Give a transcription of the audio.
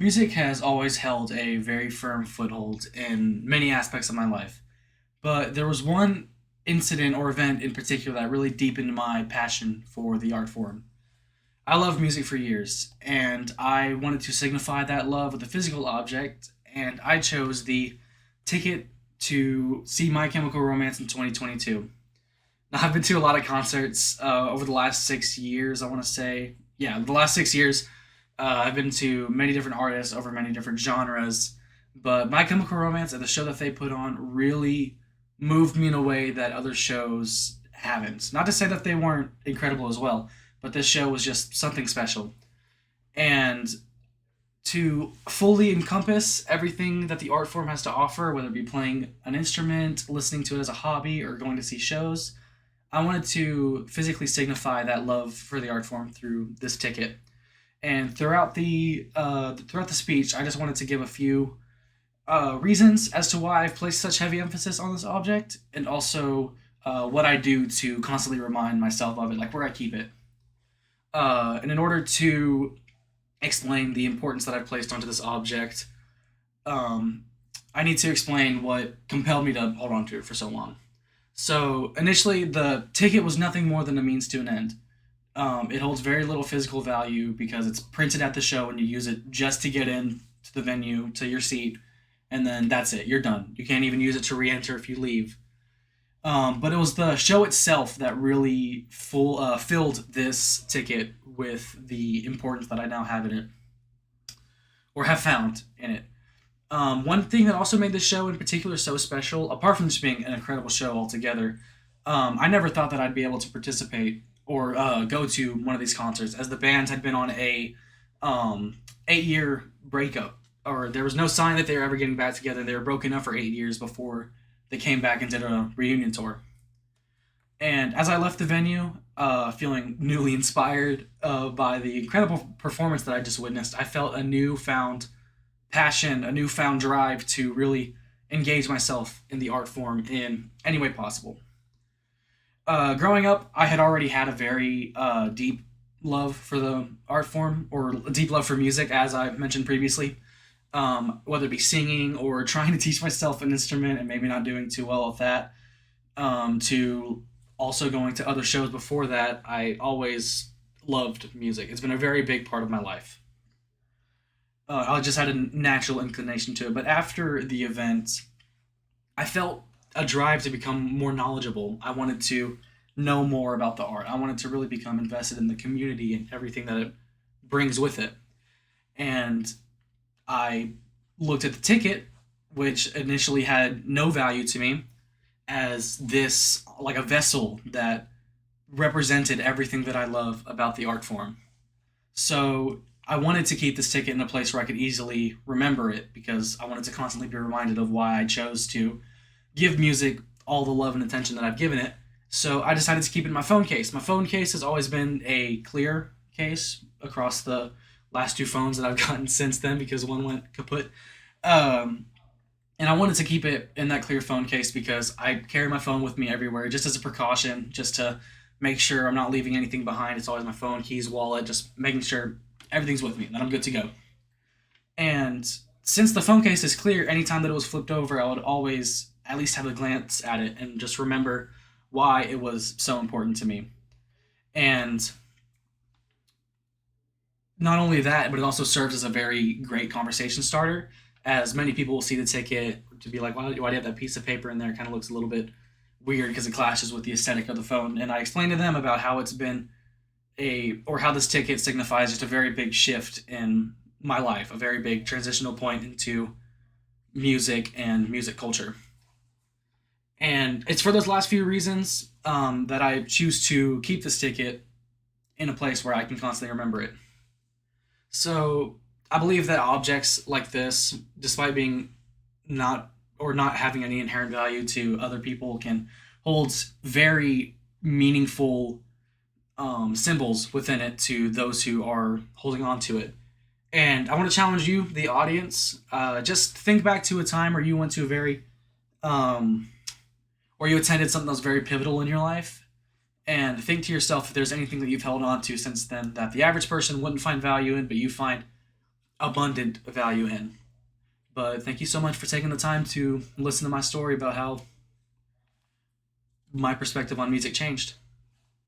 Music has always held a very firm foothold in many aspects of my life, but there was one incident or event in particular that really deepened my passion for the art form. I loved music for years, and I wanted to signify that love with a physical object, and I chose the ticket to see My Chemical Romance in 2022. Now, I've been to a lot of concerts over the last 6 years, I want to say. Yeah, the last 6 years, I've been to many different artists over many different genres, but My Chemical Romance and the show that they put on really moved me in a way that other shows haven't. Not to say that they weren't incredible as well, but this show was just something special. And to fully encompass everything that the art form has to offer, whether it be playing an instrument, listening to it as a hobby, or going to see shows, I wanted to physically signify that love for the art form through this ticket. And throughout the speech, I just wanted to give a few reasons as to why I've placed such heavy emphasis on this object, and also what I do to constantly remind myself of it, like where I keep it. And in order to explain the importance that I've placed onto this object, um, I need to explain what compelled me to hold on to it for so long. So initially, the ticket was nothing more than a means to an end. It holds very little physical value because it's printed at the show and you use it just to get in to the venue, to your seat, and then that's it. You're done. You can't even use it to re-enter if you leave. But it was the show itself that really filled this ticket with the importance that I now have in it, or have found in it. One thing that also made this show in particular so special, apart from just being an incredible show altogether, I never thought that I'd be able to participate or go to one of these concerts, as the band had been on a 8 year breakup, or there was no sign that they were ever getting back together. They were broken up for 8 years before they came back and did a reunion tour. And as I left the venue, feeling newly inspired by the incredible performance that I just witnessed, I felt a newfound passion, a newfound drive to really engage myself in the art form in any way possible. Growing up, I had already had a very deep love for the art form, or a deep love for music, as I mentioned previously. Whether it be singing or trying to teach myself an instrument and maybe not doing too well at that, to also going to other shows before that, I always loved music. It's been a very big part of my life. I just had a natural inclination to it. But after the event, I felt a drive to become more knowledgeable. I wanted to know more about the art. I wanted to really become invested in the community and everything that it brings with it. And I looked at the ticket, which initially had no value to me, as this, like a vessel that represented everything that I love about the art form. So I wanted to keep this ticket in a place where I could easily remember it, because I wanted to constantly be reminded of why I chose to give music all the love and attention that I've given it. So I decided to keep it in my phone case. My phone case has always been a clear case across the last two phones that I've gotten since then, because one went kaput. Um, and I wanted to keep it in that clear phone case because I carry my phone with me everywhere, just as a precaution, just to make sure I'm not leaving anything behind. It's always my phone, keys, wallet, just making sure everything's with me, that I'm good to go. And since the phone case is clear, anytime that it was flipped over, I would always at least have a glance at it and just remember why it was so important to me. And not only that, but it also serves as a very great conversation starter, as many people will see the ticket to be like, why do you have that piece of paper in there? It kind of looks a little bit weird because it clashes with the aesthetic of the phone. And I explained to them about how it's been or how this ticket signifies just a very big shift in my life, a very big transitional point into music and music culture. And it's for those last few reasons that I choose to keep this ticket in a place where I can constantly remember it. So I believe that objects like this, despite being not or not having any inherent value to other people, can hold very meaningful symbols within it to those who are holding on to it. And I want to challenge you, the audience. Just think back to a time where you went to a very, or you attended something that was very pivotal in your life, and think to yourself if there's anything that you've held on to since then that the average person wouldn't find value in, but you find abundant value in. But thank you so much for taking the time to listen to my story about how my perspective on music changed.